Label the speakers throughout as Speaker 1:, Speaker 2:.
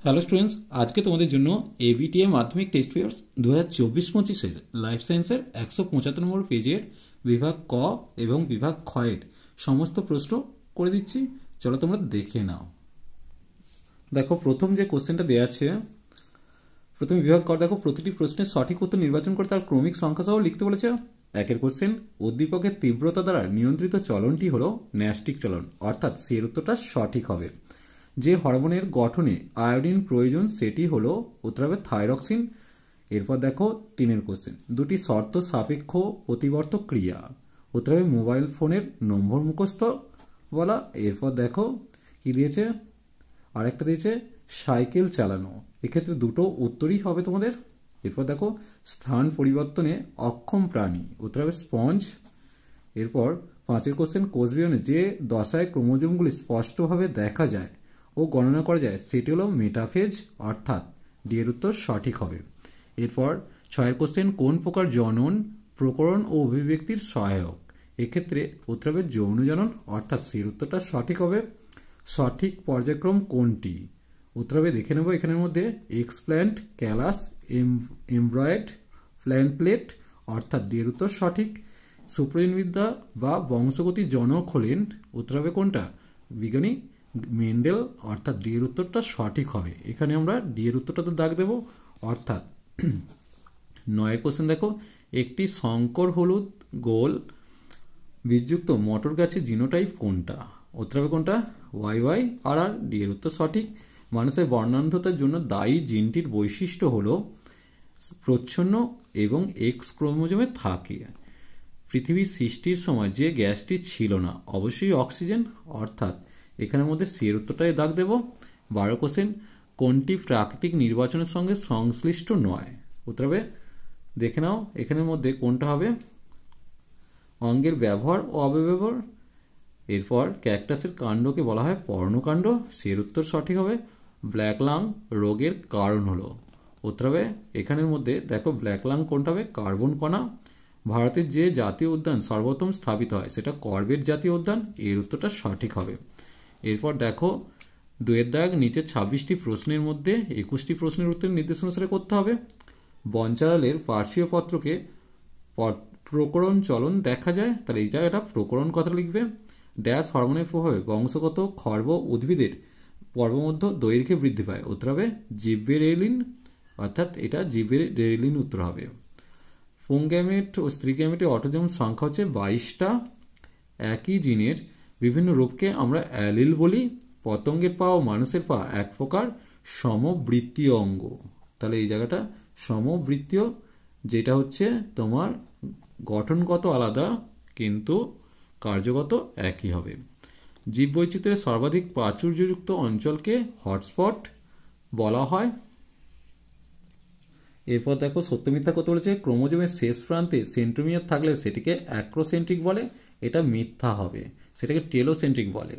Speaker 1: Hello students, আজকে তোমাদের জন্য এবিটিএ মাধ্যমিক টেস্ট পেপার্স 2024-25 লাইফ সায়েন্সের 175 নম্বর পেজের বিভাগ ক এবং বিভাগ ক্ষয়ের সমস্ত প্রশ্ন করে দিচ্ছি। চলো তোমরা দেখে নাও। দেখো, প্রথম যে কোশ্চেনটা দেওয়া আছে, প্রথম বিভাগ ক, দেখো প্রতিটি প্রশ্নের সঠিক উত্তর নির্বাচন করে তার ক্রমিক সংখ্যা সহ লিখতে বলেছে। একের কোশ্চেন, উদ্দীপকের তীব্রতা দ্বারা নিয়ন্ত্রিত চলনটি হলো ন্যাস্টিক চলন, অর্থাৎ এর উত্তরটা সঠিক হবে। যে হরমোনের গঠনে আয়োডিন প্রয়োজন সেটি হলো উত্তর হবে থাইরক্সিন। এরপর দেখো তিনের কোশ্চেন, দুটি শর্ত সাপেক্ষ প্রতিবর্তক ক্রিয়া, উত্তর হবে মোবাইল ফোনের নম্বর মুখস্থ বলা। এরপর দেখো কি দিয়েছে, আরেকটা দিয়েছে সাইকেল চালানো। এক্ষেত্রে দুটো উত্তরই হবে তোমাদের। এরপর দেখো স্থান পরিবর্তনে অক্ষম প্রাণী, উত্তর হবে স্পঞ্জ। এরপর পাঁচের কোশ্চেন, কোষবিহনে যে দশায় ক্রোমোজোমগুলি স্পষ্টভাবে দেখা যায় ও গণনা করা যায় সেটি হলো মেটাফেজ, অর্থাৎ ডি এর উত্তর সঠিক হবে। এরপর ছয়ের কোশ্চেন, কোন প্রকার জনন প্রকরণ ও অভিব্যক্তির সহায়ক? এক্ষেত্রে উত্তর হবে যৌন জনন, অর্থাৎ সি এর উত্তরটা সঠিক হবে। সঠিক পর্যায়ক্রম কোনটি? উত্তর হবে, দেখে নেব এখানের মধ্যে, এক্সপ্ল্যান্ট, ক্যালাস, এমব্রয়েড, প্ল্যান্ট প্লেট, অর্থাৎ ডি এর উত্তর সঠিক। সুপ্রজনবিদ্যা বা বংশগতির জনক হলেন, উত্তর হবে কোনটা? বিজ্ঞানী মেন্ডেল, অর্থাৎ ডি এর উত্তরটা সঠিক হবে। এখানে আমরা ডি এর উত্তরটা তো দাগ দেব, অর্থাৎ নয়ের কোশ্চেন দেখো, একটি শঙ্কর হলুদ গোল বীজযুক্ত মটর গাছের জিনোটাইপ কোনটা? উত্তর হবে কোনটা? ওয়াই আর আর, ডি এর উত্তর সঠিক। মানুষের বর্ণান্ধতার জন্য দায়ী জিনটির বৈশিষ্ট্য হলো প্রচ্ছন্ন এবং এক্স ক্রোমোজোমে থাকে। পৃথিবীর সৃষ্টির সময় যে গ্যাসটি ছিল না, অবশ্যই অক্সিজেন, অর্থাৎ এখানের মধ্যে সি এর উত্তরটাই দাগ দেব। 12 কোশ্চেন, কোনটি প্রাকৃতিক নির্বাচনের সঙ্গে সংশ্লিষ্ট নয়? উত্তর হবে, দেখে নাও এখানের মধ্যে কোনটা হবে, অঙ্গের ব্যবহার ও অপব্যবহার। এরপর ক্যাকটাসের কাণ্ডকে বলা হয় পর্ণকাণ্ড, সি এর উত্তর সঠিক হবে। ব্ল্যাক লাং রোগের কারণ হলো, উত্তর হবে এখানের মধ্যে দেখো ব্ল্যাক লাং কোনটা হবে, কার্বন কণা। ভারতের যে জাতীয় উদ্যান সর্বপ্রথম স্থাপিত হয় সেটা করবেট জাতীয় উদ্যান, এর উত্তরটা সঠিক হবে। এরপর দেখো দুয়ের দাগ, নিচের 26টি প্রশ্নের মধ্যে 21টি প্রশ্নের উত্তর নির্দেশ অনুসারে করতে হবে। বঞ্চারালের পার্শ্বীয় পত্রকে প্রকরণ চলন দেখা যায়, তাহলে এই জায়গাটা প্রকরণ কথা লিখবে। ড্যাশ হরমোনের প্রভাবে বংশগত খর্ব উদ্ভিদের পর্বমধ্য দৈর্ঘ্যে বৃদ্ধি পায়, উত্তর হবে জিব্বেরেলিন, অর্থাৎ এটা জিব্বেরেলিন উত্তর হবে। পুংগ্যামেট ও স্ত্রী গ্যামেটের অটোজোম সংখ্যা হচ্ছে 22টা। একই জিনের বিভিন্ন রূপকে আমরা অ্যালিল বলি। পতঙ্গের পা ও মানুষের পা এক প্রকার সমবৃত্তীয় অঙ্গ, তাহলে এই জায়গাটা সমবৃত্তীয়, যেটা হচ্ছে তোমার গঠনগত আলাদা কিন্তু কার্যগত একই হবে। জীববৈচিত্র্যের সর্বাধিক প্রাচুর্যযুক্ত অঞ্চলকে হটস্পট বলা হয়। এরপর দেখো সত্য মিথ্যা কত বলেছে, ক্রোমোজোমের শেষ প্রান্তে সেন্ট্রোমিয়ার থাকলে সেটিকে অ্যাক্রোসেন্ট্রিক বলে, এটা মিথ্যা হবে, সেটাকে টেলোসেন্ট্রিক বলে।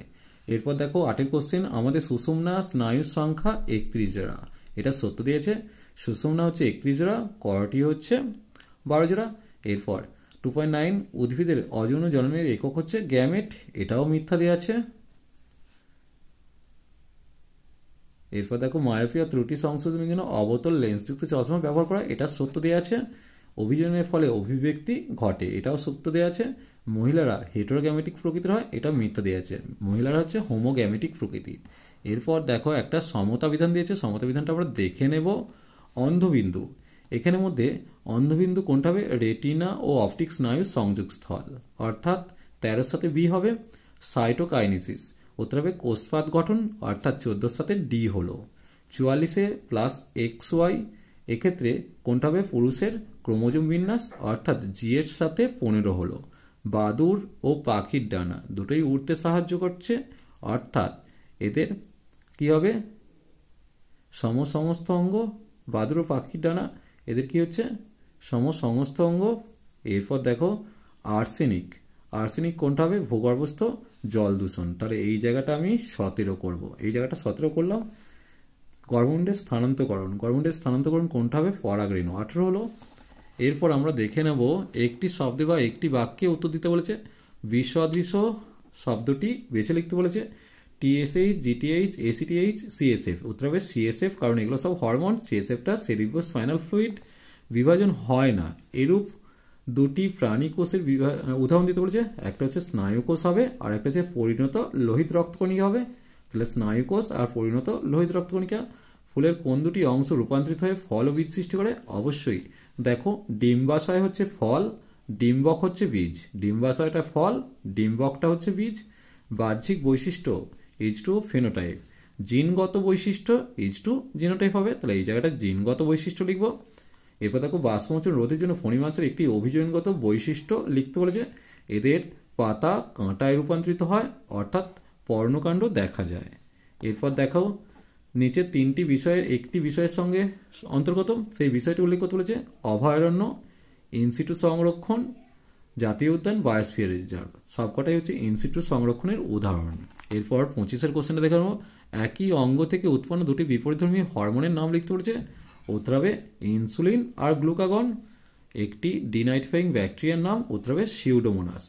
Speaker 1: এরপর দেখো 8এর কোশ্চেন, আমাদের সুষুম্না স্নায়ুর সংখ্যা 31 জোড়া, এটা সত্য দিয়েছে। সুষুম্না হচ্ছে 31 জোড়া, করটি হচ্ছে 12 জোড়া। এরপর 2.9, উদ্ভিদের অযৌন জন্মের একক হচ্ছে গ্যামেট, এটাও মিথ্যা দেওয়া আছে। এরপর দেখো মায়োপিয়া ত্রুটি সংশোধনের জন্য অবতল লেন্সযুক্ত চশমা ব্যবহার করা, এটা সত্য দেওয়া আছে। অভিযোজনের ফলে অভিব্যক্তি ঘটে, এটাও সত্য দেওয়া আছে। মহিলারা হেটেরোগ্যামেটিক প্রকৃতির হয়, এটা মিথ্যা দেওয়া আছে, মহিলারা হচ্ছে হোমোগ্যামেটিক প্রকৃতির। এরপর দেখো একটা সমতা বিধান দিয়েছে, সমতা বিধানটা আমরা দেখে নেব। অন্ধবিন্দু, এখানের মধ্যে অন্ধবিন্দু কোনটা হবে, রেটিনা ও অপটিক স্নায়ুর সংযোগস্থল, অর্থাৎ 13 সাথে বি হবে। সাইটোকাইনেসিস, উত্তর হবে কোষপাত গঠন, অর্থাৎ 14 সাথে ডি হলো। 44-এ প্লাস এক্স ওয়াই, এক্ষেত্রে কোনটা হবে, পুরুষের ক্রোমোজোম বিন্যাস, অর্থাৎ জি এর সাথে 15 হলো। বাদুর ও পাখির ডানা দুটোই উড়তে সাহায্য করছে, অর্থাৎ এদের কি হবে, সমস্ত অঙ্গ। বাদুর ও পাখির ডানা এদের কি হচ্ছে, সমস্ত অঙ্গ। এরপর দেখো আর্সেনিক, আর্সেনিক কোনটা হবে, ভূগর্ভস্থ জল দূষণ, তাহলে এই জায়গাটা আমি 17 করব, এই জায়গাটা 17 করলাম। গর্ভমুণ্ডের স্থানান্তকরণ, গর্ভমুণ্ডের স্থানান্তকরণ কোনটা হবে, পরাগরেণু, 18 হলো। এরপর আমরা দেখে নেব একটি শব্দে বা একটি বাক্যে উত্তর দিতে বলেছে। বিসদৃশ শব্দটি বেছে লিখতে বলেছে। TSH, GTH, ACTH, CSF. উত্তর হবে সিএসএফ, কারণ এগুলো সব হরমোন। সিএসএফটা সেরিব্রোস্পাইনাল ফ্লুইড, বিভাজন হয় না। এরূপ দুটি প্রাণী কোষের উদাহরণ দিতে বলেছে, একটা হচ্ছে স্নায়ুকোষ হবে আর একটা হচ্ছে পরিণত লোহিত রক্তকণিকা হবে। তাহলে স্নায়ুকোষ আর পরিণত লোহিত রক্তকণিকা। ফুলের কোন দুটি অংশ রূপান্তরিত হয়ে ফল ও বীজ সৃষ্টি করে? অবশ্যই দেখো, ডিম্বাশয় হচ্ছে ফল, ডিম্বক হচ্ছে বীজ। ডিম্বাশয়টা ফল, ডিম্বকটা হচ্ছে বীজ। বাহ্যিক বৈশিষ্ট্য H2O ফেনোটাইপ, জিনগত বৈশিষ্ট্য H2 জিনোটাইপ হবে। তাহলে এই জায়গাটা জিনগত বৈশিষ্ট্য লিখবো। এরপর দেখো, বাষ্পমোচন রোধের জন্য ফণী মাছের একটি অভিযোজনগত বৈশিষ্ট্য লিখতে বলেছে। এদের পাতা কাঁটায় রূপান্তরিত হয়, অর্থাৎ পর্ণকাণ্ড দেখা যায়। এরপর দেখো, নিচে তিনটি বিষয়ের একটি বিষয়ের সঙ্গে অন্তর্গত, সেই বিষয়টি উল্লেখ করতে বলেছে। অভয়ারণ্য, ইনসিটু সংরক্ষণ, জাতীয় উদ্যান, বায়োস্ফিয়ার রিজার্ভ। সবকটাই হচ্ছে ইনসিটু সংরক্ষণের উদাহরণ। এরপর 25-এর কোশ্চেনটা দেখে নেবো। একই অঙ্গ থেকে উৎপন্ন দুটি বিপরীতধর্মী হরমোনের নাম লিখতে বলেছে। উত্তর হবে ইনসুলিন আর গ্লুকাগন। একটি ডিনাইট্রিফাইং ব্যাকটেরিয়ার নাম, উত্তর হবে সিউডোমোনাস।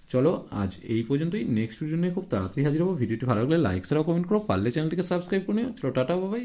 Speaker 1: চলো আজ এই পর্যন্তই। নেক্সট ভিডিও নিয়ে খুব তাড়াতাড়ি হাজির হবো। ভিডিওটি ভালো লাগলে লাইক ছাড়াও কমেন্ট করো, পারলে চ্যানেলটিকে সাবস্ক্রাইব করে নিও। চলো টাটা, বাবাই।